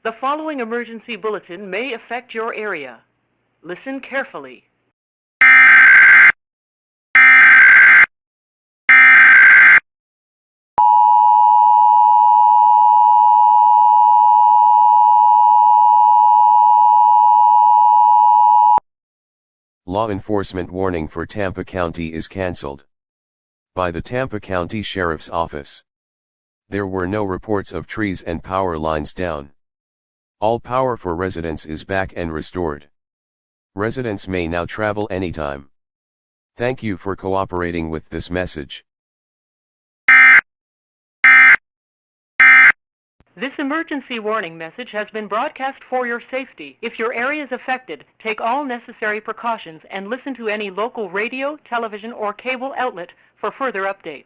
The following emergency bulletin may affect your area. Listen carefully. Law enforcement warning for Tampa County is canceled by the Tampa County Sheriff's Office. There were no reports of trees and power lines down. All power for residents is back and restored. Residents may now travel anytime. Thank you for cooperating with this message. This emergency warning message has been broadcast for your safety. If your area is affected, take all necessary precautions and listen to any local radio, television, or cable outlet for further updates.